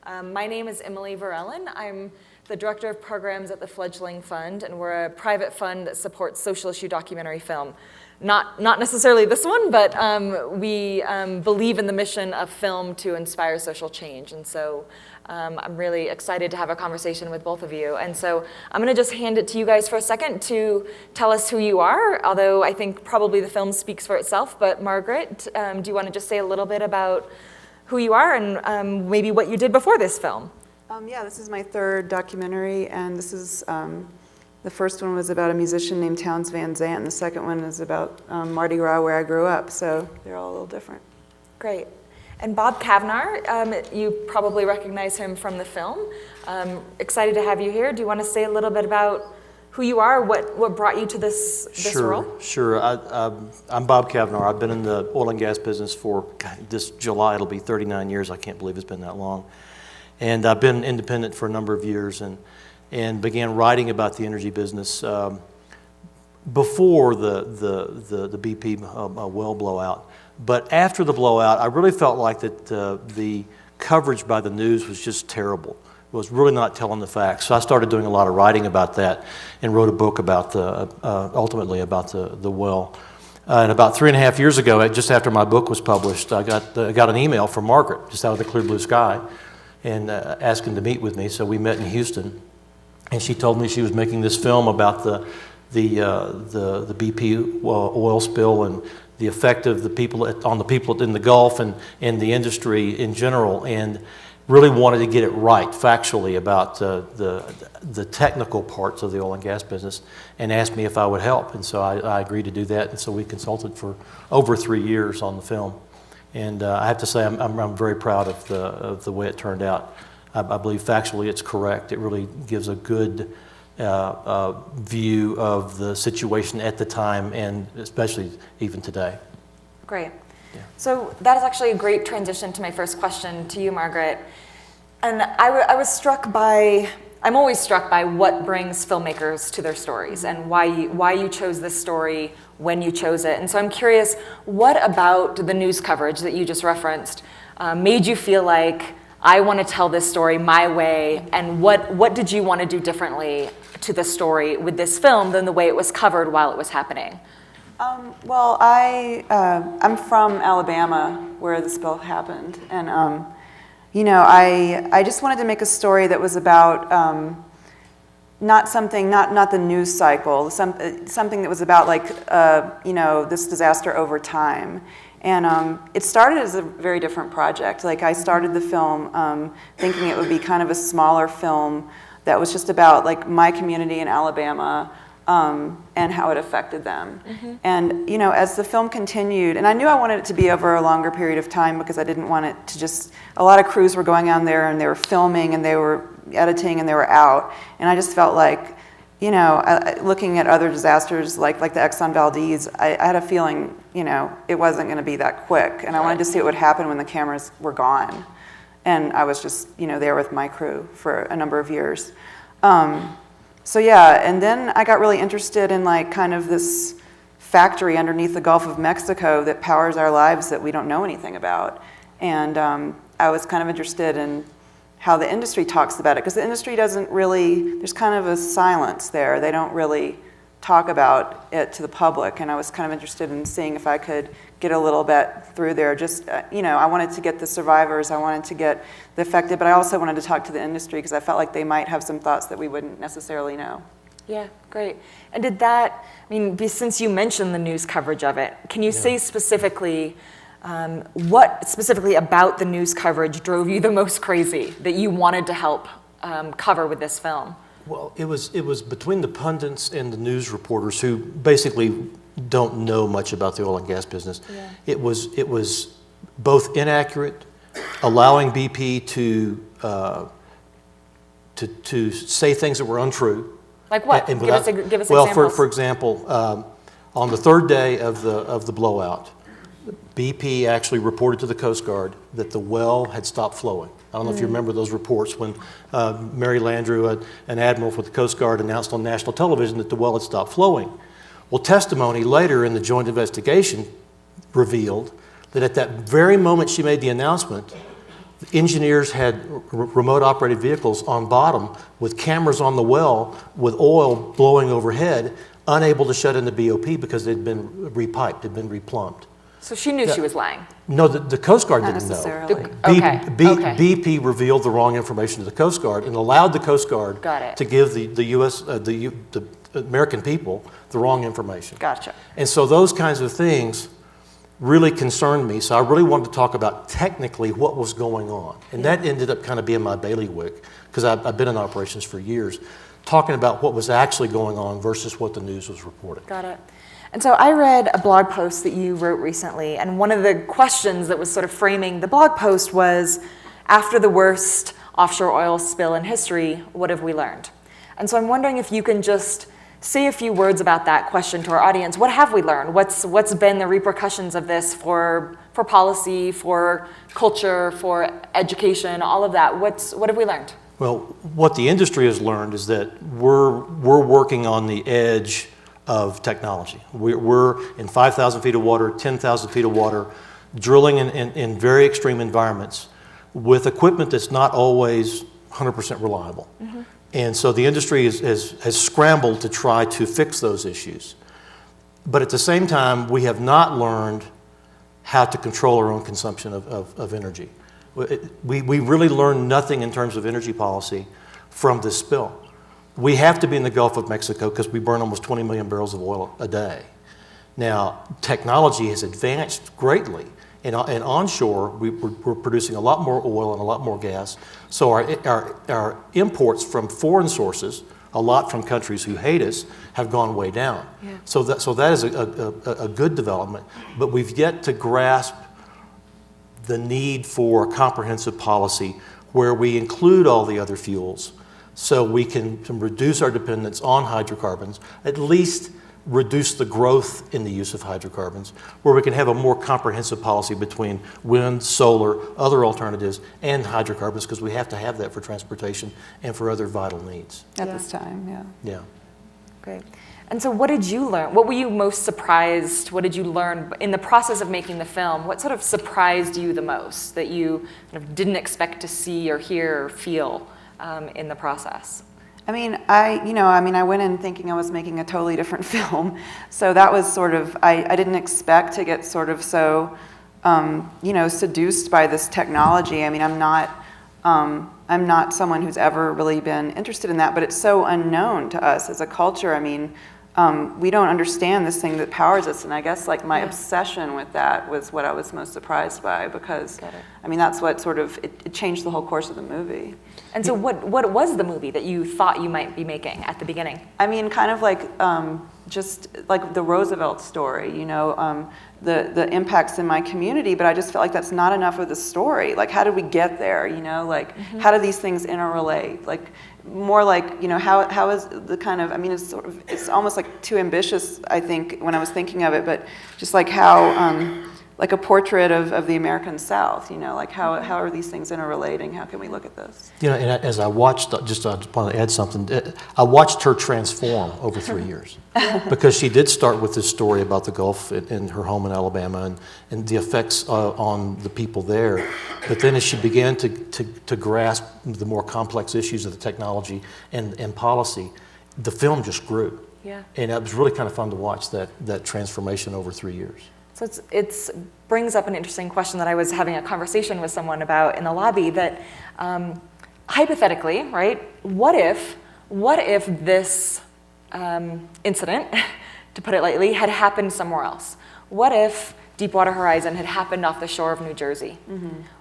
My name is Emily Varellen. I'm the Director of Programs at the Fledgling Fund, and we're a private fund that supports social issue documentary film. Not necessarily this one, but we believe in the mission of film to inspire social change. And so I'm really excited to have a conversation with both of you. And so I'm going to just hand it to you guys for a second to tell us who you are, although I think probably the film speaks for itself. But Margaret, do you want to just say a little bit about who you are and maybe what you did before this film? Yeah, this is my third documentary, and this is the first one was about a musician named Townes Van Zandt, and the second one is about Mardi Gras, where I grew up, so they're all a little different. Great. And Bob Cavanaugh, you probably recognize him from the film. Excited to have you here. Do you want to say a little bit about who you are, what brought you to this role? Sure. I'm Bob Cavanaugh. I've been in the oil and gas business for, this July, it'll be 39 years. I can't believe it's been that long. And I've been independent for a number of years and began writing about the energy business before the BP well blowout. But after the blowout, I really felt like that the coverage by the news was just terrible. It was really not telling the facts. So I started doing a lot of writing about that and wrote a book about ultimately about the well. And about 3.5 years ago, just after my book was published, I got an email from Margaret, just out of the clear blue sky, and asking to meet with me. So we met in Houston. And she told me she was making this film about the BP oil spill and the effect of the people on the people in the Gulf and the industry in general, and really wanted to get it right factually about the technical parts of the oil and gas business, and asked me if I would help. And so I agreed to do that. And so we consulted for over 3 years on the film. And I have to say I'm very proud of the way it turned out. I believe factually it's correct. It really gives a good view of the situation at the time, and especially even today. Great. Yeah. So that is actually a great transition to my first question to you, Margaret. And I was struck by, I'm always struck by what brings filmmakers to their stories and why you chose this story when you chose it. And so I'm curious, what about the news coverage that you just referenced made you feel like, I want to tell this story my way, and what did you want to do differently to the story with this film than the way it was covered while it was happening? Well, I'm from Alabama, where the spill happened, and I just wanted to make a story that was about not the news cycle, something that was about this disaster over time. And it started as a very different project. Like, I started the film thinking it would be kind of a smaller film that was just about like my community in Alabama and how it affected them. Mm-hmm. And as the film continued, and I knew I wanted it to be over a longer period of time because I didn't want it to just, a lot of crews were going on there and they were filming and they were editing and they were out. And I just felt like, looking at other disasters like the Exxon Valdez, I had a feeling, it wasn't going to be that quick. And I wanted to see what would happen when the cameras were gone. And I was just, there with my crew for a number of years. So yeah, and then I got really interested in kind of this factory underneath the Gulf of Mexico that powers our lives that we don't know anything about. And I was kind of interested in how the industry talks about it, because the industry doesn't really, there's kind of a silence there. They don't really talk about it to the public, and I was kind of interested in seeing if I could get a little bit through there. Just, I wanted to get the survivors, I wanted to get the affected, but I also wanted to talk to the industry because I felt like they might have some thoughts that we wouldn't necessarily know. Yeah, great. And did that, since you mentioned the news coverage of it, can you say specifically, what specifically about the news coverage drove you the most crazy that you wanted to help cover with this film? Well, it was between the pundits and the news reporters who basically don't know much about the oil and gas business. Yeah. It was both inaccurate, allowing BP to say things that were untrue. Like what? Give us examples. Well, for example, on the third day of the blowout, BP actually reported to the Coast Guard that the well had stopped flowing. I don't know if you remember those reports when Mary Landrieu, an admiral for the Coast Guard, announced on national television that the well had stopped flowing. Well, testimony later in the joint investigation revealed that at that very moment she made the announcement, Engineers had remote operated vehicles on bottom with cameras on the well with oil blowing overhead, unable to shut in the BOP because they'd been repiped, had been replumbed. So she knew she was lying. No, the Coast Guard Not didn't necessarily. know. Okay. BP revealed the wrong information to the Coast Guard and allowed the Coast Guard Got it. to give the U.S. The American people the wrong information. Gotcha. And so those kinds of things really concerned me. So I really wanted to talk about technically what was going on. And that ended up kind of being my bailiwick, because I've been in operations for years, talking about what was actually going on versus what the news was reporting. Got it. And so I read a blog post that you wrote recently, and one of the questions that was sort of framing the blog post was, after the worst offshore oil spill in history, what have we learned? And so I'm wondering if you can just say a few words about that question to our audience. What have we learned? What's been the repercussions of this for policy, for culture, for education, all of that? What have we learned? Well, what the industry has learned is that we're working on the edge of technology. We're in 5,000 feet of water, 10,000 feet of water, drilling in very extreme environments with equipment that's not always 100% reliable. Mm-hmm. And so the industry has scrambled to try to fix those issues. But at the same time, we have not learned how to control our own consumption of energy. We really learned nothing in terms of energy policy from this spill. We have to be in the Gulf of Mexico because we burn almost 20 million barrels of oil a day. Now, technology has advanced greatly. And onshore, we're producing a lot more oil and a lot more gas. So our imports from foreign sources, a lot from countries who hate us, have gone way down. Yeah. So that is a good development. But we've yet to grasp the need for a comprehensive policy where we include all the other fuels so we can reduce our dependence on hydrocarbons, at least reduce the growth in the use of hydrocarbons, where we can have a more comprehensive policy between wind, solar, other alternatives, and hydrocarbons, because we have to have that for transportation and for other vital needs. At this time, yeah. Yeah. Great. And so what did you learn? What were you most surprised? What did you learn in the process of making the film? What sort of surprised you the most that you kind of didn't expect to see or hear or feel in the process? I went in thinking I was making a totally different film. So that was sort of, I didn't expect to get sort of so, seduced by this technology. I mean, I'm not someone who's ever really been interested in that, but it's so unknown to us as a culture. I mean, we don't understand this thing that powers us, and I guess like my obsession with that was what I was most surprised by, because I mean that's what sort of it changed the whole course of the movie. And so what was the movie that you thought you might be making at the beginning? I mean, kind of like just like the Roosevelt story, the impacts in my community, but I just felt like that's not enough of the story. Like, how did we get there? How do these things interrelate? Like, more like, how is the kind of, I mean, it's almost like too ambitious, I think, when I was thinking of it, but just like how, like a portrait of the American South, like how are these things interrelating? How can we look at this? And as I watched, I just want to add something, I watched her transform over 3 years. Because she did start with this story about the Gulf in her home in Alabama and the effects on the people there. But then as she began to grasp the more complex issues of the technology and policy, the film just grew. Yeah. And it was really kind of fun to watch that transformation over 3 years. So it brings up an interesting question that I was having a conversation with someone about in the lobby, that hypothetically, right, what if this incident, to put it lightly, had happened somewhere else? What if Deepwater Horizon had happened off the shore of New Jersey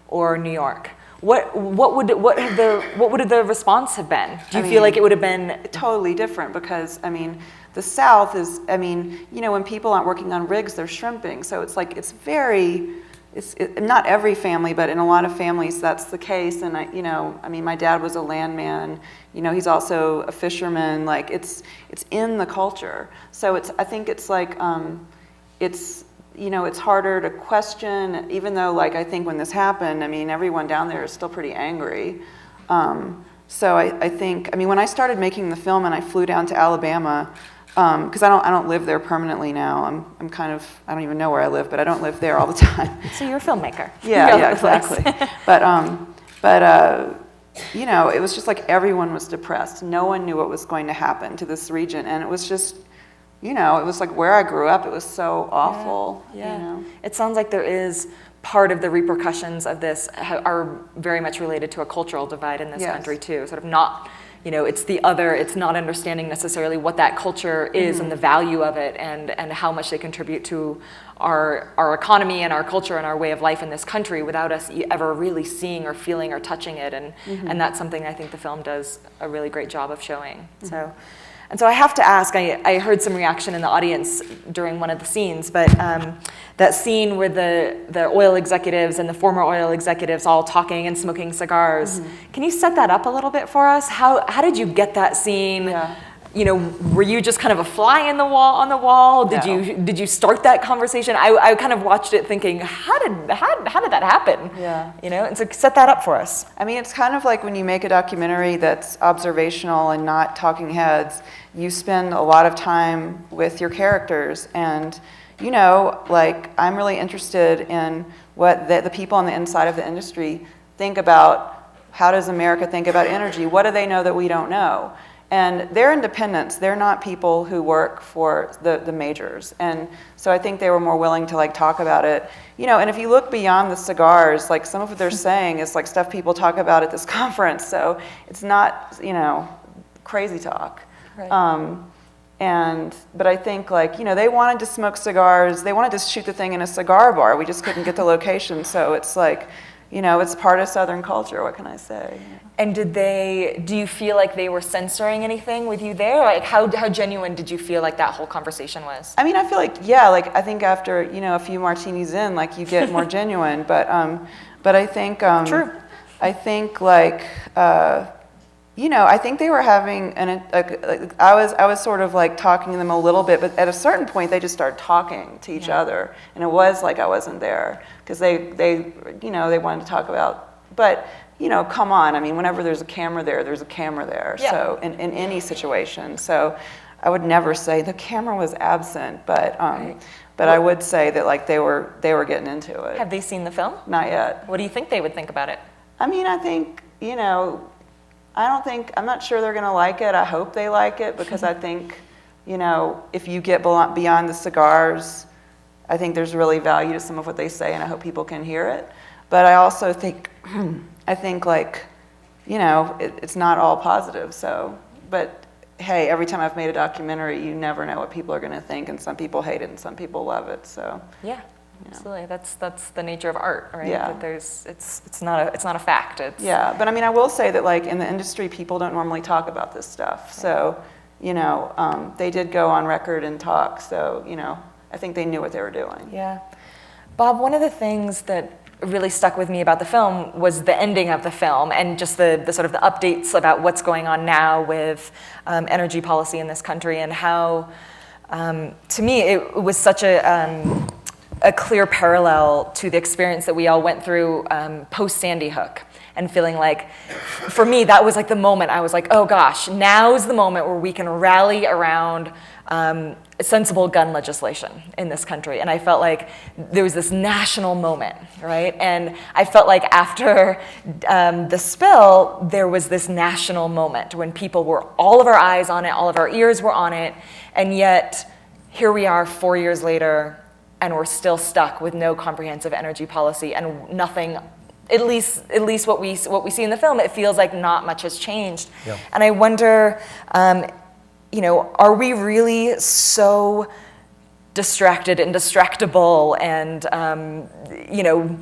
or New York? What would the response have been? Do you feel like it would have been totally different? Because I mean, the South is, when people aren't working on rigs, they're shrimping. So it's like it's not every family, but in a lot of families that's the case. And my dad was a landman. He's also a fisherman. Like it's in the culture. So I think it's like it's harder to question, even though like I think when this happened, everyone down there is still pretty angry. So I think, when I started making the film and I flew down to Alabama, because I don't live there permanently now. I'm kind of, I don't even know where I live, but I don't live there all the time. So you're a filmmaker. Yeah, exactly. But But you know, it was just like everyone was depressed. No one knew what was going to happen to this region, and it was just, you know, it was like where I grew up. It was so awful. Yeah. You know? It sounds like there is part of the repercussions of this are very much related to a cultural divide in this country too. Sort of not, you know, it's the other, it's not understanding necessarily what that culture is and the value of it and how much they contribute to our economy and our culture and our way of life in this country without us ever really seeing or feeling or touching it. And that's something I think the film does a really great job of showing. And so I have to ask, I heard some reaction in the audience during one of the scenes, but that scene where the oil executives and the former oil executives all talking and smoking cigars, can you set that up a little bit for us? How did you get that scene? Yeah. You know, were you just kind of a fly on the wall? Did you start that conversation? I kind of watched it thinking, how did that happen? Yeah. You know, and so set that up for us. I mean, it's kind of like when you make a documentary that's observational and not talking heads, you spend a lot of time with your characters. And, you know, like, I'm really interested in what the people on the inside of the industry think about. How does America think about energy? What do they know that we don't know? And they're independents. They're not people who work for the majors. And so I think they were more willing to like talk about it. You know, and if you look beyond the cigars, like some of what they're saying is like stuff people talk about at this conference. So it's not, you know, crazy talk. Right. But I think like, you know, they wanted to smoke cigars. They wanted to shoot the thing in a cigar bar. We just couldn't get the location. So it's like, you know, it's part of Southern culture. What can I say? And do you feel like they were censoring anything with you there? Like how genuine did you feel like that whole conversation was? I mean, I feel like, yeah, like I think after, you know, a few martinis in, like you get more genuine, but I think, True. I think like, you know, I think they were having I was sort of like talking to them a little bit, but at a certain point they just started talking to each other, and it was like I wasn't there because they you know, they wanted to talk about, but you know, come on, I mean, whenever there's a camera there, there's a camera there. Yeah. So in any situation, so I would never say the camera was absent, but but I would say that like they were getting into it. Have they seen the film? Not yet. What do you think they would think about it? I mean, I think, you know, I'm not sure they're going to like it. I hope they like it because I think, you know, if you get beyond the cigars, I think there's really value to some of what they say, and I hope people can hear it. But I also think, I think like, you know, it's not all positive. So, but hey, every time I've made a documentary, you never know what people are going to think, and some people hate it and some people love it. So yeah. Absolutely, that's the nature of art, right? Yeah. That it's not a fact. Yeah, but I mean, I will say that like in the industry, people don't normally talk about this stuff. So, you know, they did go on record and talk. So, you know, I think they knew what they were doing. Yeah, Bob. One of the things that really stuck with me about the film was the ending of the film and just the sort of the updates about what's going on now with energy policy in this country and how, to me, it was such a clear parallel to the experience that we all went through post Sandy Hook, and feeling like, for me, that was like the moment I was like, oh gosh, now's the moment where we can rally around sensible gun legislation in this country. And I felt like there was this national moment, right? And I felt like after the spill, there was this national moment when people were, all of our eyes on it, all of our ears were on it, and yet here we are 4 years later, and we're still stuck with no comprehensive energy policy and nothing. At least what we see in the film, it feels like not much has changed. Yeah. And I wonder, you know, are we really so distracted and distractible and you know,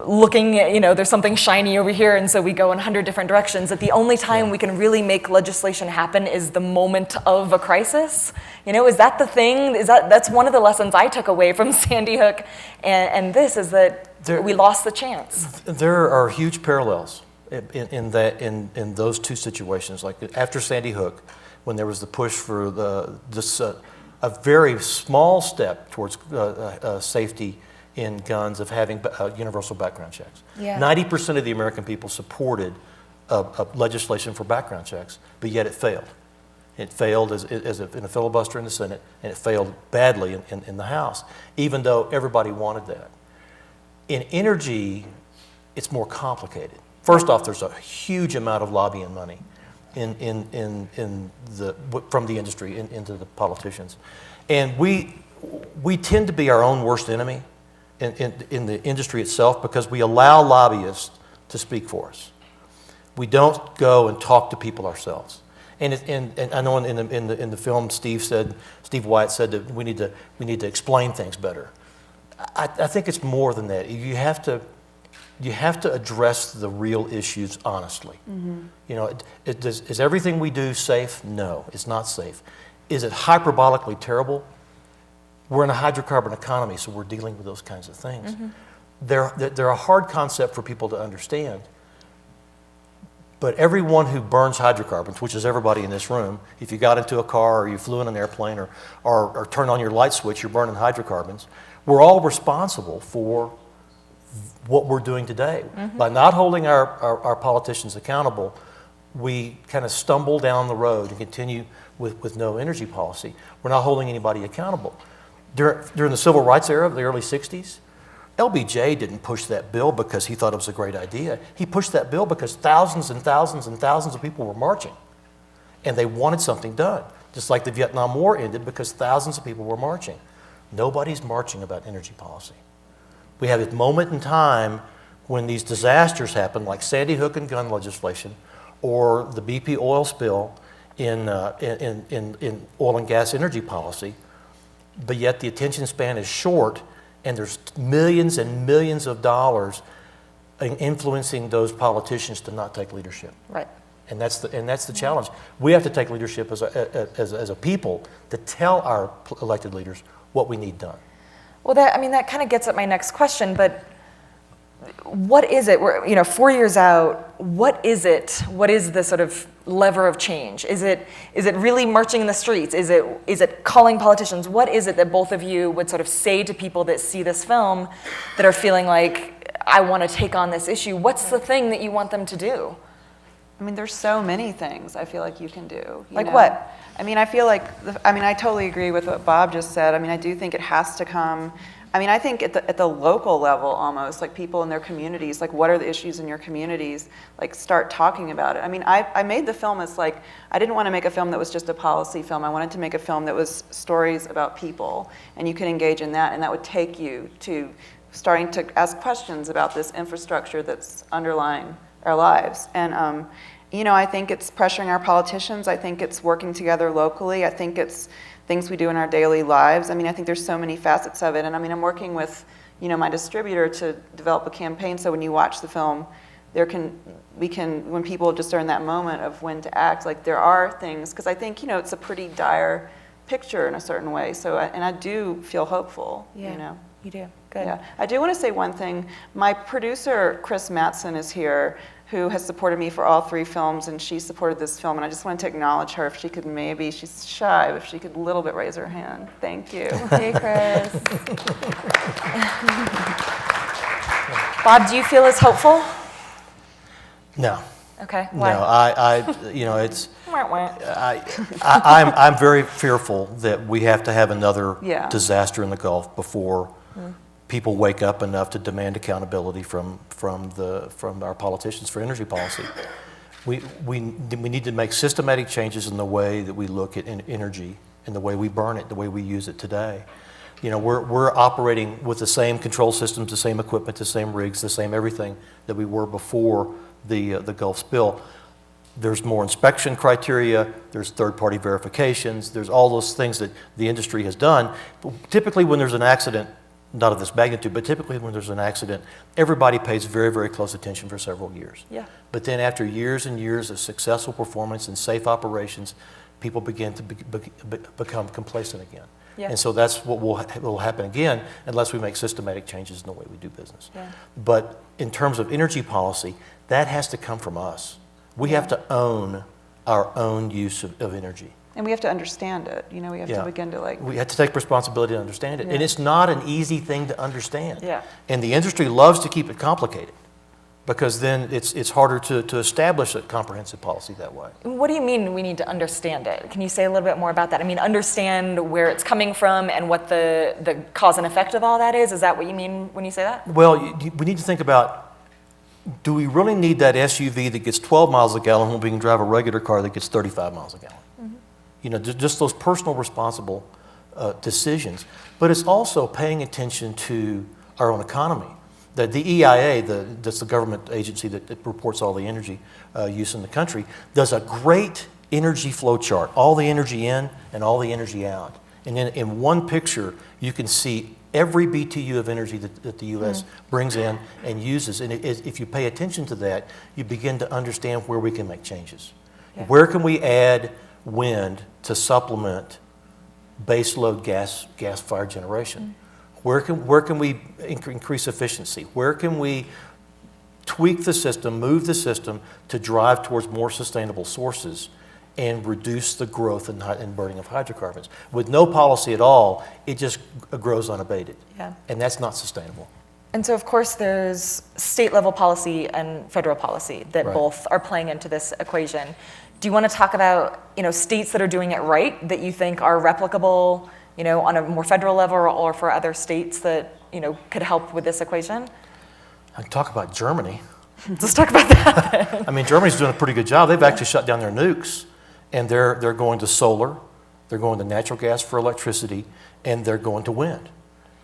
looking at, you know, there's something shiny over here, and so we go in 100 different directions, that the only time we can really make legislation happen is the moment of a crisis? You know, is that the thing? That's one of the lessons I took away from Sandy Hook and this, is that we lost the chance. There are huge parallels in those two situations. Like after Sandy Hook, when there was the push for a very small step towards safety in guns of having universal background checks. Yeah. 90% of the American people supported legislation for background checks, but yet it failed. It failed in a filibuster in the Senate, and it failed badly in the House, even though everybody wanted that. In energy, it's more complicated. First off, there's a huge amount of lobbying money from the industry into the politicians. And we tend to be our own worst enemy in the industry itself because we allow lobbyists to speak for us. We don't go and talk to people ourselves. And I know in the film, Steve Wyatt said that we need to explain things better. I think it's more than that. You have to address the real issues honestly. Mm-hmm. You know, is everything we do safe? No, it's not safe. Is it hyperbolically terrible? We're in a hydrocarbon economy, so we're dealing with those kinds of things. Mm-hmm. They're a hard concept for people to understand. But everyone who burns hydrocarbons, which is everybody in this room, if you got into a car or you flew in an airplane or turned on your light switch, you're burning hydrocarbons. We're all responsible for what we're doing today. Mm-hmm. By not holding our politicians accountable, we kind of stumble down the road and continue with no energy policy. We're not holding anybody accountable. During the civil rights era of the early 60s, LBJ didn't push that bill because he thought it was a great idea. He pushed that bill because thousands and thousands and thousands of people were marching. And they wanted something done. Just like the Vietnam War ended because thousands of people were marching. Nobody's marching about energy policy. We have this moment in time when these disasters happen, like Sandy Hook and gun legislation, or the BP oil spill in oil and gas energy policy, but yet the attention span is short, and there's millions and millions of dollars influencing those politicians to not take leadership. Right. And that's the challenge. We have to take leadership as a people to tell our elected leaders what we need done. Well, that kind of gets at my next question, but what is it? We're 4 years out. What is it? What is the sort of lever of change? Is it really marching in the streets? Is it calling politicians? What is it that both of you would sort of say to people that see this film that are feeling like, I want to take on this issue? What's the thing that you want them to do? I mean, there's so many things I feel like you can do. Like what? I mean, I feel like, I totally agree with what Bob just said. I mean, I do think it has to come, I think at the local level almost, like people in their communities, like what are the issues in your communities, like start talking about it. I mean, I made the film as like, I didn't want to make a film that was just a policy film. I wanted to make a film that was stories about people, and you can engage in that, and that would take you to starting to ask questions about this infrastructure that's underlying our lives. And I think it's pressuring our politicians. I think it's working together locally. I think it's things we do in our daily lives. I mean, I think there's so many facets of it. And I'm working with, my distributor to develop a campaign. So when you watch the film, when people just are in that moment of when to act, like there are things, because I think, it's a pretty dire picture in a certain way. So, and I do feel hopeful, Yeah, you do. Good. Yeah. I do want to say one thing. My producer, Chris Mattson, is here, who has supported me for all 3 films, and she supported this film, and I just wanted to acknowledge her. If she could she's shy, but if she could a little bit raise her hand. Thank you. Hey, Chris. Bob, do you feel as hopeful? No. Okay, why? No, it's, I'm very fearful that we have to have another disaster in the Gulf before people wake up enough to demand accountability from our politicians for energy policy. We need to make systematic changes in the way that we look at energy, in the way we burn it, the way we use it today. We're operating with the same control systems, the same equipment, the same rigs, the same everything that we were before the Gulf spill. There's more inspection criteria, there's third-party verifications, there's all those things that the industry has done. But typically when there's an accident, not of this magnitude, but typically when there's an accident, everybody pays very, very close attention for several years. Yeah. But then after years and years of successful performance and safe operations, people begin to become complacent again. Yeah. And so that's what will happen again unless we make systematic changes in the way we do business. Yeah. But in terms of energy policy, that has to come from us. We have to own our own use of energy. And we have to understand it. We have to begin to We have to take responsibility to understand it. And it's not an easy thing to understand. Yeah. And the industry loves to keep it complicated because then it's harder to establish a comprehensive policy that way. What do you mean we need to understand it? Can you say a little bit more about that? Understand where it's coming from and what the cause and effect of all that is? Is that what you mean when you say that? Well, we need to think about do we really need that SUV that gets 12 miles a gallon when we can drive a regular car that gets 35 miles a gallon? Mm-hmm. You know, just those personal responsible decisions. But it's also paying attention to our own economy. The EIA, that's the government agency that reports all the energy use in the country, does a great energy flow chart, all the energy in and all the energy out. And then in one picture, you can see every BTU of energy that the U.S. brings in and uses. And if you pay attention to that, you begin to understand where we can make changes. Yeah. Where can we add wind to supplement baseload gas-fired generation? Where can we increase efficiency? Where can we tweak the system, move the system to drive towards more sustainable sources and reduce the growth and burning of hydrocarbons? With no policy at all, it just grows unabated. Yeah. And that's not sustainable. And so, of course, there's state-level policy and federal policy that both are playing into this equation. Do you want to talk about, states that are doing it right that you think are replicable, on a more federal level, or for other states that, could help with this equation? I can talk about Germany. Let's talk about that. I mean, Germany's doing a pretty good job. They've actually shut down their nukes, and they're going to solar, they're going to natural gas for electricity, and they're going to wind.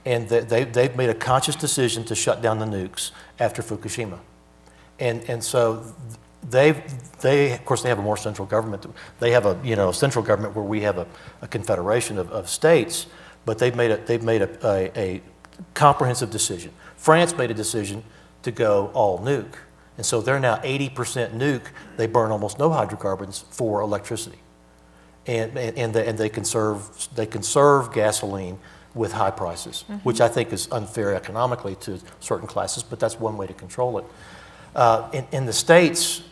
And they've made a conscious decision to shut down the nukes after Fukushima. And so they of course, they have a more central government. They have a central government where we have a confederation of states, but they've made a comprehensive decision. France made a decision to go all nuke, and so they're now 80% nuke. They burn almost no hydrocarbons for electricity, and they conserve gasoline with high prices, which I think is unfair economically to certain classes, but that's one way to control it. In the states,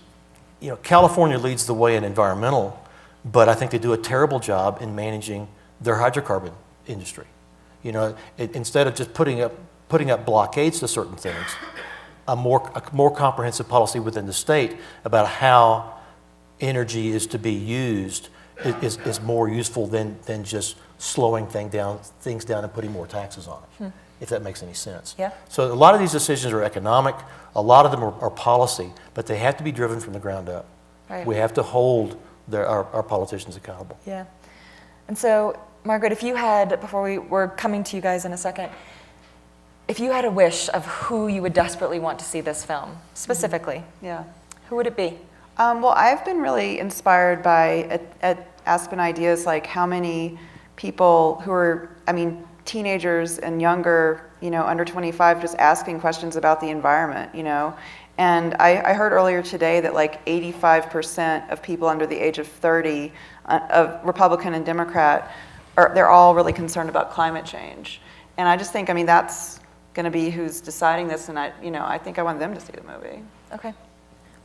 California leads the way in environmental, but I think they do a terrible job in managing their hydrocarbon industry. Instead of just putting up blockades to certain things, a more comprehensive policy within the state about how energy is to be used is more useful than just slowing things down and putting more taxes on it, if that makes any sense. Yeah. So a lot of these decisions are economic, a lot of them are policy, but they have to be driven from the ground up. Right. We have to hold our politicians accountable. Yeah. And so, Margaret, if you had, before we're coming to you guys in a second, if you had a wish of who you would desperately want to see this film, specifically, who would it be? Well, I've been really inspired by, at Aspen Ideas, like how many people who are, teenagers and younger, under 25, just asking questions about the environment, And I heard earlier today that like 85% of people under the age of 30, of Republican and Democrat, they're all really concerned about climate change. And I just think, that's going to be who's deciding this, and I think I want them to see the movie. Okay.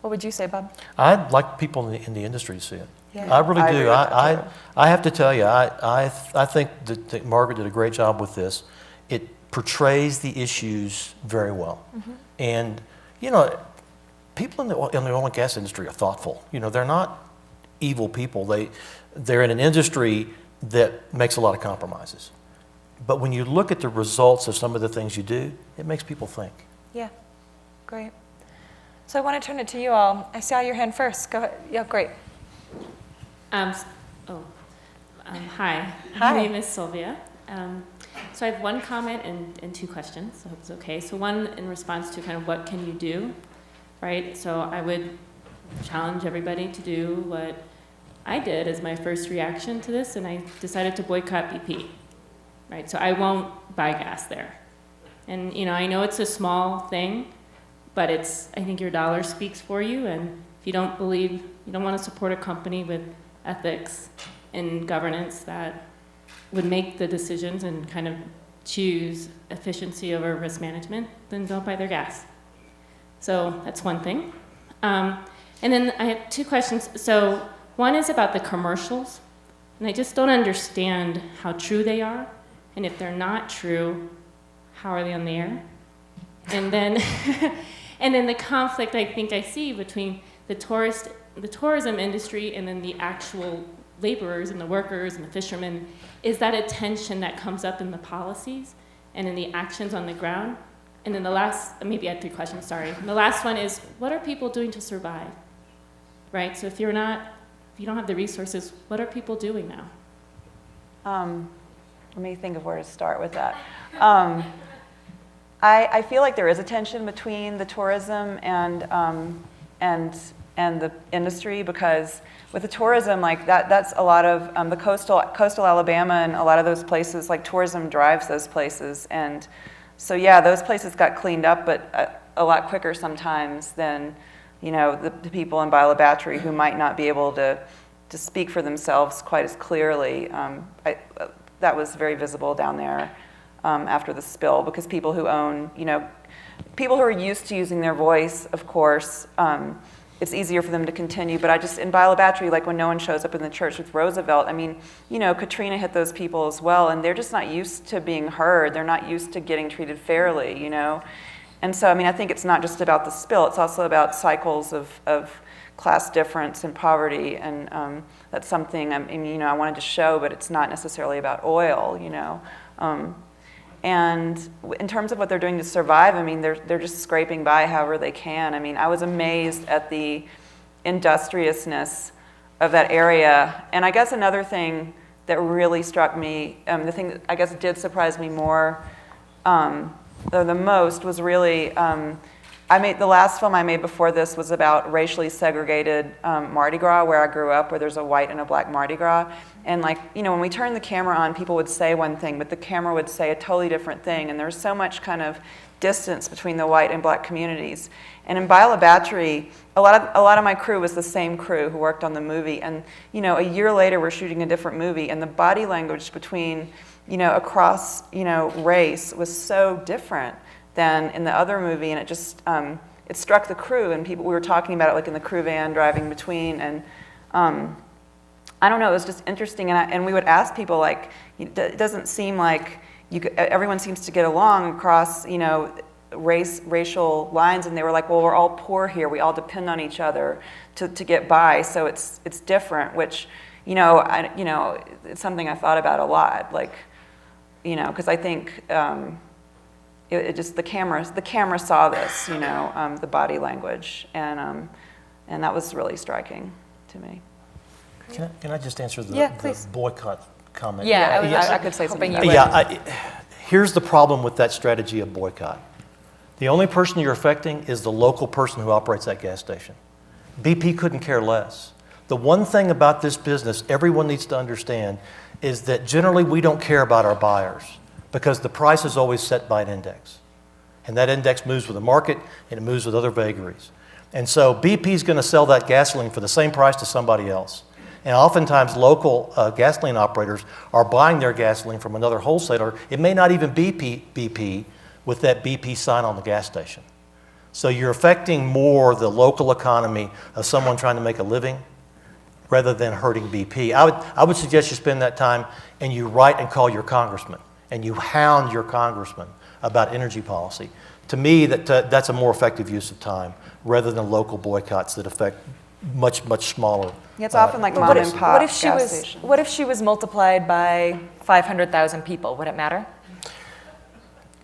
What would you say, Bob? I'd like people in the industry to see it. Yeah. I really do. I have to tell you, I think that Margaret did a great job with this. It portrays the issues very well. And, people in the oil and gas industry are thoughtful. They're not evil people. They're in an industry that makes a lot of compromises. But when you look at the results of some of the things you do, it makes people think. Yeah, great. So I want to turn it to you all. I saw your hand first. Go ahead. Yeah, great. Hi. Hi. My name is Sylvia. So I have one comment and two questions. I hope it's okay. So one in response to kind of what can you do, right? So I would challenge everybody to do what I did as my first reaction to this, and I decided to boycott BP, right? So I won't buy gas there. And, I know it's a small thing, but I think your dollar speaks for you, and if you don't want to support a company with ethics and governance that would make the decisions and kind of choose efficiency over risk management, then don't buy their gas. So that's one thing. And then I have two questions. So one is about the commercials, and I just don't understand how true they are, and if they're not true, how are they on the air? And then, and then the conflict I think I see between the tourism industry and then the actual laborers and the workers and the fishermen is that a tension that comes up in the policies and in the actions on the ground. and then the last, maybe I had 3 questions, sorry. And the last one is, what are people doing to survive? Right, so if you don't have the resources, what are people doing now? Let me think of where to start with that. I feel like there is a tension between the tourism and the industry, because with the tourism, like that's a lot of the coastal Alabama and a lot of those places, like tourism drives those places, and so yeah, those places got cleaned up, but a lot quicker sometimes than, you know, the people in Beulah Battery who might not be able to speak for themselves quite as clearly. That was very visible down there after the spill, because people who own, you know, people who are used to using their voice, of course, it's easier for them to continue. But in Beulah Battery, like when no one shows up in the church with Roosevelt, I mean, you know, Katrina hit those people as well, and they're just not used to being heard. They're not used to getting treated fairly, you know. And so, I mean, I think it's not just about the spill, it's also about cycles of class difference and poverty, and that's something, I mean, you know, I wanted to show, but it's not necessarily about oil, you know. And in terms of what they're doing to survive, I mean, they're just scraping by however they can. I mean, I was amazed at the industriousness of that area. And I guess another thing that really struck me, the thing that I guess did surprise me more, or the most, was really, the last film I made before this was about racially segregated Mardi Gras, where I grew up, where there's a white and a black Mardi Gras. And like, you know, when we turned the camera on, people would say one thing, but the camera would say a totally different thing. And there's so much kind of distance between the white and black communities. And in Beulah Battery, a lot of my crew was the same crew who worked on the movie. And, you know, a year later, we're shooting a different movie, and the body language between, you know, across, you know, race was so different than in the other movie, and it just, it struck the crew, and we were talking about it like in the crew van driving between, and I don't know, it was just interesting, and we would ask people, like, it doesn't seem like everyone seems to get along across, you know, racial lines, and they were like, well, we're all poor here, we all depend on each other to get by, so it's different, which, you know, it's something I thought about a lot, like, you know, because I think, it just, the camera saw this, you know, the body language, and that was really striking to me. Can I just answer the boycott comment? Yeah, I could say something. Here's the problem with that strategy of boycott. The only person you're affecting is the local person who operates that gas station. BP couldn't care less. The one thing about this business everyone needs to understand is that generally we don't care about our buyers, because the price is always set by an index. And that index moves with the market, and it moves with other vagaries. And so BP is going to sell that gasoline for the same price to somebody else. And oftentimes local gasoline operators are buying their gasoline from another wholesaler. It may not even be BP with that BP sign on the gas station. So you're affecting more the local economy of someone trying to make a living rather than hurting BP. I would suggest you spend that time and you write and call your congressman, and you hound your congressman about energy policy. To me, that's a more effective use of time rather than local boycotts that affect much smaller. Yeah, it's often like mom and pop gas stations. What if she was multiplied by 500,000 people? Would it matter?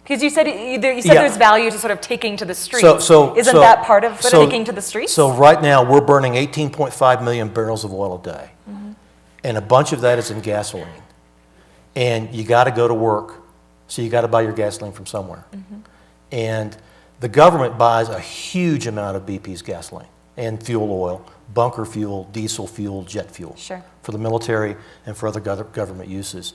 Because you said there's value to sort of taking to the streets. Isn't that part of taking to the streets? So right now we're burning 18.5 million barrels of oil a day, and a bunch of that is in gasoline. And you got to go to work, so you got to buy your gasoline from somewhere. And the government buys a huge amount of BP's gasoline and fuel oil, bunker fuel, diesel fuel, jet fuel, for the military and for other government uses.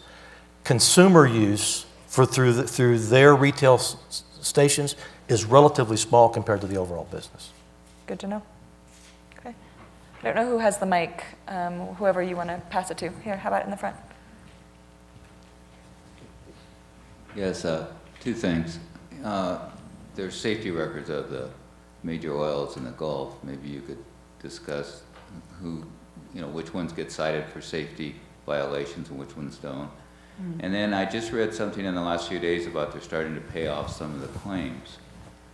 Consumer use through their retail stations is relatively small compared to the overall business. Good to know. Okay. I don't know who has the mic. Whoever you want to pass it to. Here, how about in the front? Yes, two things. There's safety records of the major oils in the Gulf. Maybe you could discuss which ones get cited for safety violations and which ones don't. And then I just read something in the last few days about they're starting to pay off some of the claims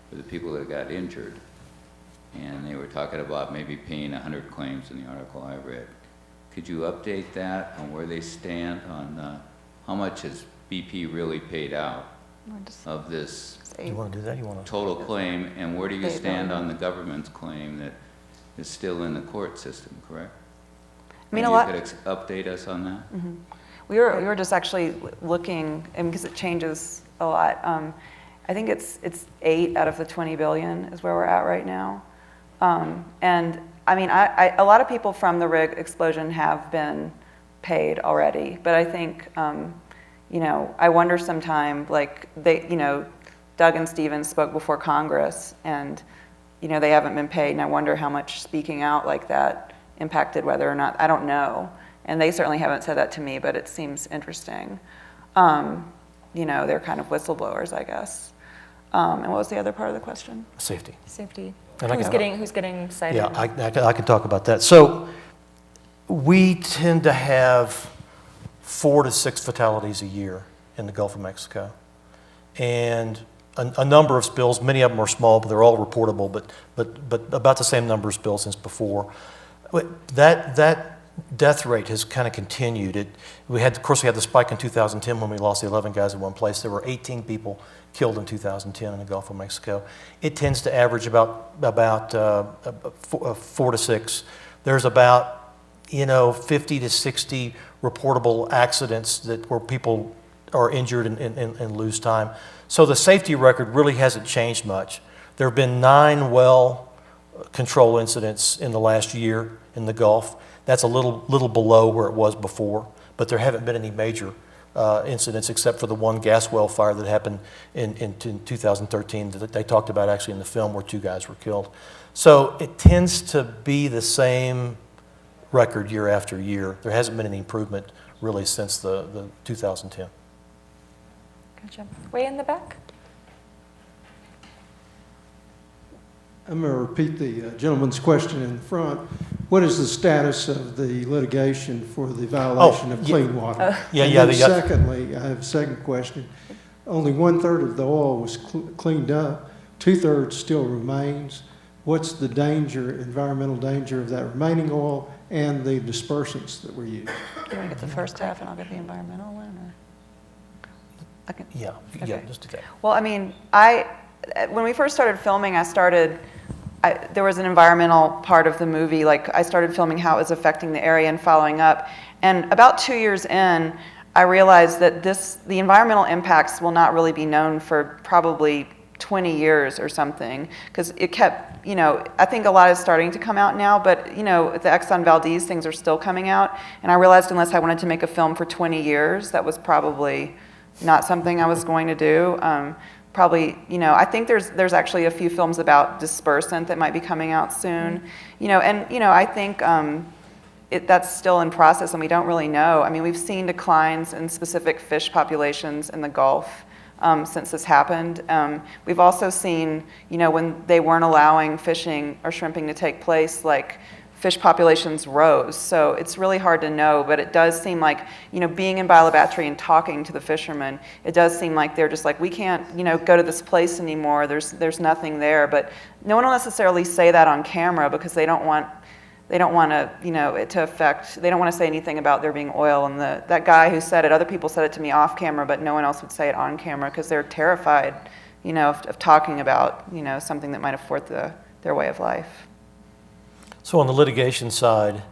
for the people that got injured. And they were talking about maybe paying 100 claims in the article I read. Could you update that on where they stand on how much has BP really paid out of this You want to do that? You want to? total claim, and where do you Eight stand million. on the government's claim that is still in the court system, correct? I mean, Maybe a lot. you could update us on that? We were just actually looking, and because it changes a lot. I think it's 8 out of the 20 billion is where we're at right now. And I mean, a lot of people from the rig explosion have been paid already, but I think, you know, I wonder sometime, like Doug and Stevens spoke before Congress, and you know, they haven't been paid, and I wonder how much speaking out like that impacted whether or not, I don't know. And they certainly haven't said that to me, but it seems interesting. You know, they're kind of whistleblowers, I guess. And what was the other part of the question? Safety. Safety. And I Who's getting cited? Yeah, I can talk about that. So we tend to have 4 to 6 fatalities a year in the Gulf of Mexico. And a number of spills, many of them are small, but they're all reportable, but about the same number of spills since before. That death rate has kind of continued. Of course, we had the spike in 2010 when we lost the 11 guys in one place. There were 18 people killed in 2010 in the Gulf of Mexico. It tends to average about 4 to 6. There's about 50 to 60 reportable accidents where people are injured and lose time. So the safety record really hasn't changed much. There have been 9 well control incidents in the last year in the Gulf. That's a little below where it was before, but there haven't been any major incidents except for the one gas well fire that happened in 2013 that they talked about actually in the film where 2 guys were killed. So it tends to be the same record year after year. There hasn't been any improvement really since the 2010. Gotcha. Way in the back. I'm going to repeat the gentleman's question in the front. What is the status of the litigation for the violation of clean water? Secondly, I have a second question. Only 1/3 of the oil was cleaned up. 2/3 still remains. What's the environmental danger of that remaining oil and the dispersants that were used? Do you want to get the first half and I'll get the environmental one? Or? Okay. Yeah, Okay. just do that. Well, I mean, when we first started filming, there was an environmental part of the movie. Like, I started filming how it was affecting the area and following up. And about 2 years in, I realized that the environmental impacts will not really be known for probably 20 years or something, because it kept, I think a lot is starting to come out now, but, the Exxon Valdez things are still coming out. And I realized unless I wanted to make a film for 20 years, that was probably not something I was going to do. Probably, I think there's actually a few films about dispersant that might be coming out soon. I think that's still in process and we don't really know. I mean, we've seen declines in specific fish populations in the Gulf since this happened. We've also seen, when they weren't allowing fishing or shrimping to take place, like fish populations rose. So it's really hard to know, but it does seem like, being in Balabatry and talking to the fishermen, it does seem like they're just like, we can't, go to this place anymore. There's nothing there. But no one will necessarily say that on camera because they don't want to, it to affect, they don't want to say anything about there being oil. And that guy who said it, other people said it to me off camera, but no one else would say it on camera because they're terrified, of talking about, something that might affect their way of life. So on the litigation side,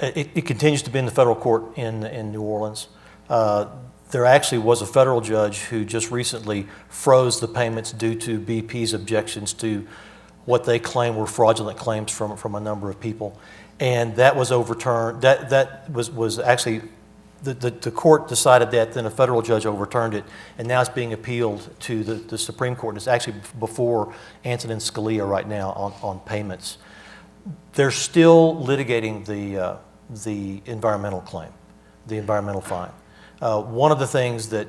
it continues to be in the federal court in New Orleans. There actually was a federal judge who just recently froze the payments due to BP's objections to what they claim were fraudulent claims from a number of people. And that was overturned. That was actually, the court decided that, then a federal judge overturned it, and now it's being appealed to the Supreme Court. It's actually before Antonin Scalia right now on payments. They're still litigating the environmental claim, the environmental fine. One of the things that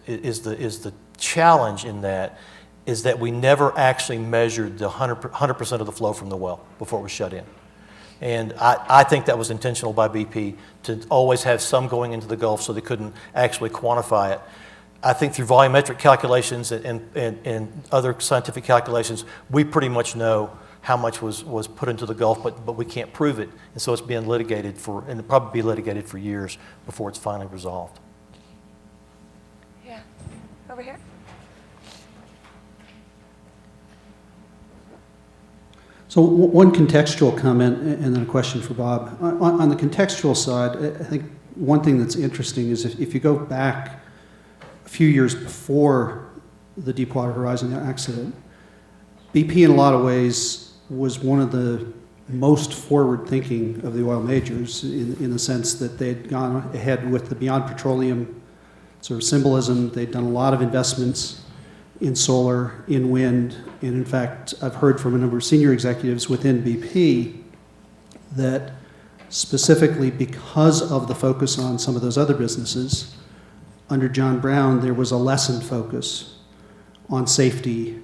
is the challenge in that is that we never actually measured the 100% of the flow from the well before it was shut in. And I think that was intentional by BP to always have some going into the Gulf so they couldn't actually quantify it. I think through volumetric calculations and other scientific calculations, we pretty much know how much was put into the Gulf, but we can't prove it. And so it's being litigated and it'll probably be litigated for years before it's finally resolved. Yeah. Over here. So one contextual comment and then a question for Bob. On the contextual side, I think one thing that's interesting is if you go back a few years before the Deepwater Horizon accident, BP in a lot of ways was one of the most forward-thinking of the oil majors in the sense that they'd gone ahead with the Beyond Petroleum sort of symbolism. They'd done a lot of investments in solar, in wind, and in fact, I've heard from a number of senior executives within BP that specifically because of the focus on some of those other businesses, under John Brown, there was a lessened focus on safety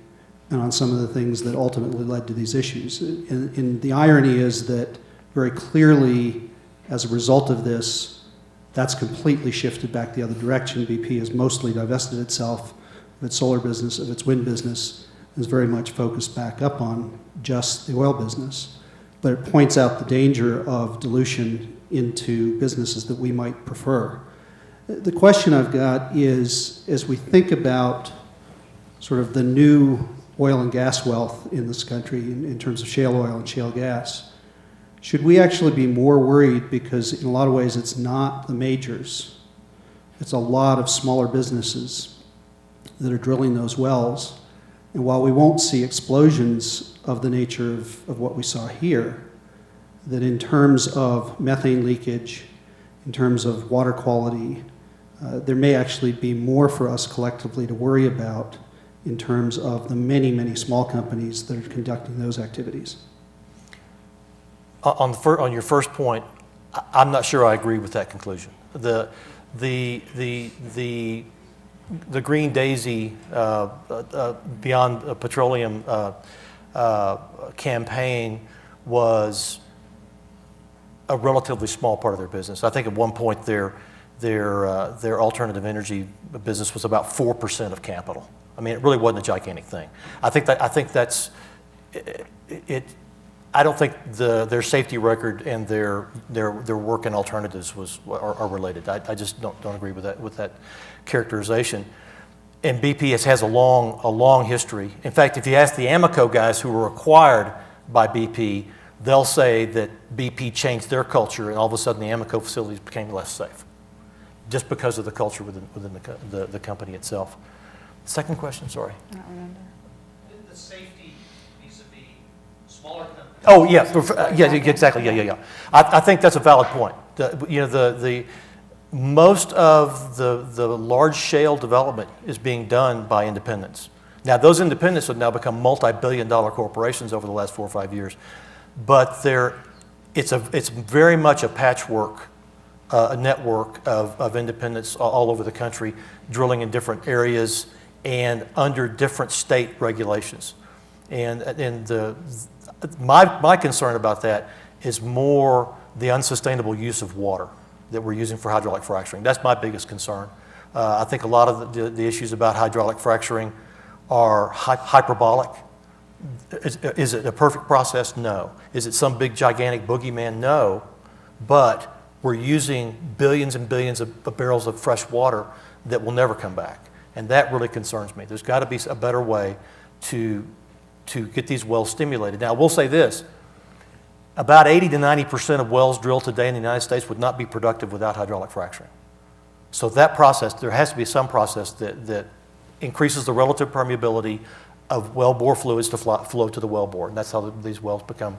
and on some of the things that ultimately led to these issues. And the irony is that very clearly, as a result of this, that's completely shifted back the other direction. BP has mostly divested itself of its solar business, of its wind business, is very much focused back up on just the oil business. But it points out the danger of dilution into businesses that we might prefer. The question I've got is, as we think about sort of the new oil and gas wealth in this country in terms of shale oil and shale gas, should we actually be more worried because in a lot of ways it's not the majors, it's a lot of smaller businesses that are drilling those wells. And while we won't see explosions of the nature of what we saw here, that in terms of methane leakage, in terms of water quality, there may actually be more for us collectively to worry about in terms of the many, many small companies that are conducting those activities. On your first point, I'm not sure I agree with that conclusion. The Green Daisy Beyond Petroleum campaign was a relatively small part of their business. I think at one point their alternative energy business was about 4% of capital. I mean, it really wasn't a gigantic thing. I think that's it. I don't think their safety record and their work in alternatives are related. I just don't agree with that characterization. And BP has a long history. In fact, if you ask the Amoco guys who were acquired by BP, they'll say that BP changed their culture, and all of a sudden the Amoco facilities became less safe, just because of the culture within the company itself. Second question, sorry. I don't remember. The safety vis-a-vis smaller companies. Oh, yeah, exactly, yeah. I think that's a valid point. Most of the large shale development is being done by independents. Now, those independents have now become multi-billion-dollar corporations over the last 4 or 5 years, but it's very much a patchwork, a network of independents all over the country, drilling in different areas and under different state regulations. And my concern about that is more the unsustainable use of water that we're using for hydraulic fracturing. That's my biggest concern. I think a lot of the issues about hydraulic fracturing are hyperbolic. Is it a perfect process? No. Is it some big gigantic boogeyman? No. But we're using billions and billions of barrels of fresh water that will never come back. And that really concerns me. There's got to be a better way to get these wells stimulated. Now, we'll say this. About 80 to 90% of wells drilled today in the United States would not be productive without hydraulic fracturing. So that process, there has to be some process that increases the relative permeability of wellbore fluids to flow to the wellbore. And that's how these wells become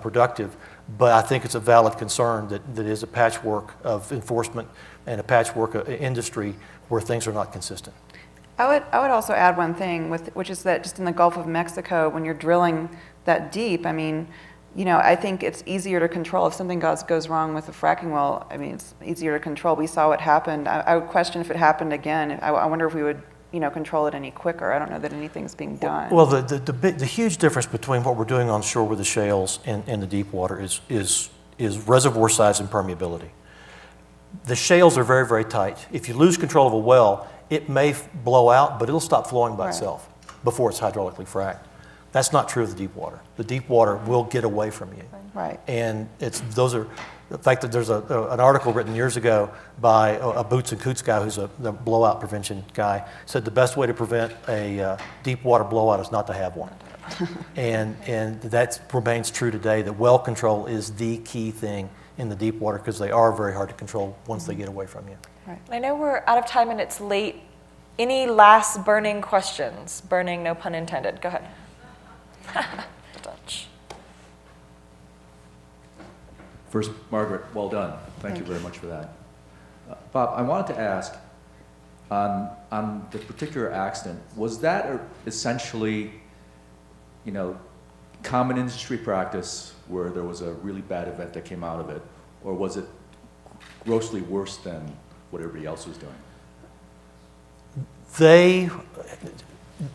productive. But I think it's a valid concern that is a patchwork of enforcement and a patchwork of industry where things are not consistent. I would also add one thing, which is that just in the Gulf of Mexico, when you're drilling that deep, I mean, I think it's easier to control. If something goes wrong with a fracking well, I mean, it's easier to control. We saw what happened. I would question if it happened again. I wonder if we would, control it any quicker. I don't know that anything's being done. Well, the huge difference between what we're doing on shore with the shales and the deep water is reservoir size and permeability. The shales are very, very tight. If you lose control of a well, it may blow out, but it'll stop flowing by itself before it's hydraulically fracked. That's not true of the deep water. The deep water will get away from you. Right. And the fact that there's an article written years ago by a Boots and Coots guy who's the blowout prevention guy, said the best way to prevent a deep water blowout is not to have one. And that remains true today, that well control is the key thing in the deep water because they are very hard to control once they get away from you. Right. I know we're out of time and it's late. Any last burning questions? Burning, no pun intended. Go ahead. Dutch. First, Margaret, well done. Thank you very much for that. Bob, I wanted to ask, on the particular accident, was that essentially, common industry practice where there was a really bad event that came out of it, or was it grossly worse than what everybody else was doing?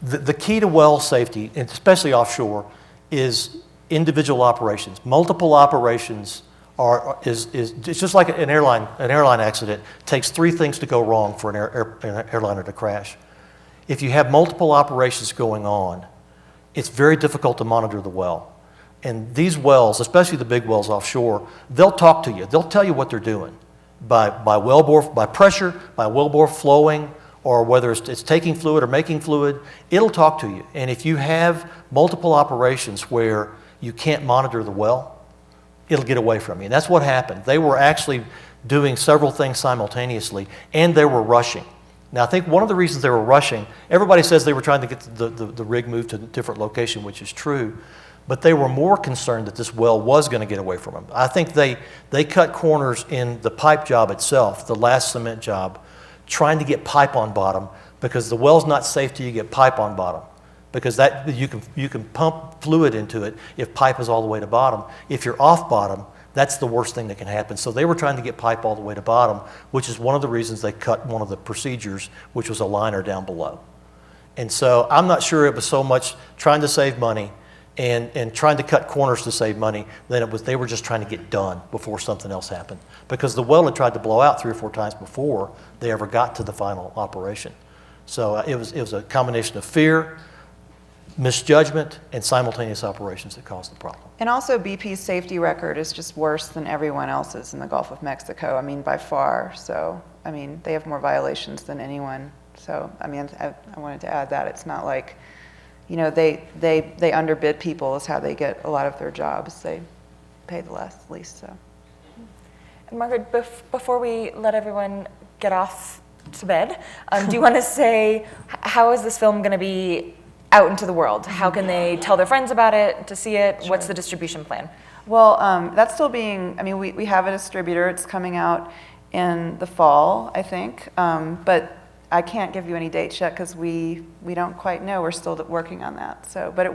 The key to well safety, and especially offshore, is individual operations. Multiple operations it's just like an airline accident. It takes 3 things to go wrong for an airliner to crash. If you have multiple operations going on, it's very difficult to monitor the well. And these wells, especially the big wells offshore, they'll talk to you. They'll tell you what they're doing by wellbore, by pressure, by wellbore flowing, or whether it's taking fluid or making fluid. It'll talk to you. And if you have multiple operations where you can't monitor the well, it'll get away from you. And that's what happened. They were actually doing several things simultaneously, and they were rushing. Now, I think one of the reasons they were rushing, everybody says they were trying to get the rig moved to a different location, which is true, but they were more concerned that this well was going to get away from them. I think they cut corners in the pipe job itself, the last cement job, trying to get pipe on bottom, because the well's not safe till you get pipe on bottom. Because that you can pump fluid into it if pipe is all the way to bottom. If you're off bottom, that's the worst thing that can happen. So they were trying to get pipe all the way to bottom, which is one of the reasons they cut one of the procedures, which was a liner down below. And so I'm not sure it was so much trying to save money and trying to cut corners to save money than it was they were just trying to get done before something else happened. Because the well had tried to blow out 3 or 4 times before they ever got to the final operation. So it was a combination of fear, misjudgment, and simultaneous operations that caused the problem. And also BP's safety record is just worse than everyone else's in the Gulf of Mexico, by far. So, they have more violations than anyone. So, I wanted to add that. It's not like, they underbid people is how they get a lot of their jobs. They pay the least, so. And Margaret, before we let everyone get off to bed, do you want to say, how is this film going to be out into the world? How can they tell their friends about it, to see it? Sure. What's the distribution plan? Well, that's still being, we have a distributor. It's coming out in the fall, I think. But I can't give you any dates yet because we don't quite know. We're still working on that. So, but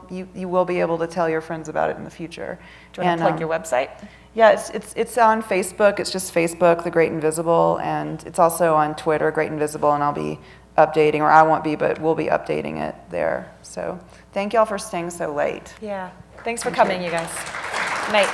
you will be able to tell your friends about it in the future. Do you want to plug your website? Yeah, it's on Facebook. It's just Facebook, The Great Invisible, and it's also on Twitter, Great Invisible, and I'll be updating, or I won't be, but we'll be updating it there. So thank y'all for staying so late. Yeah. Thanks for coming, you guys. Good night.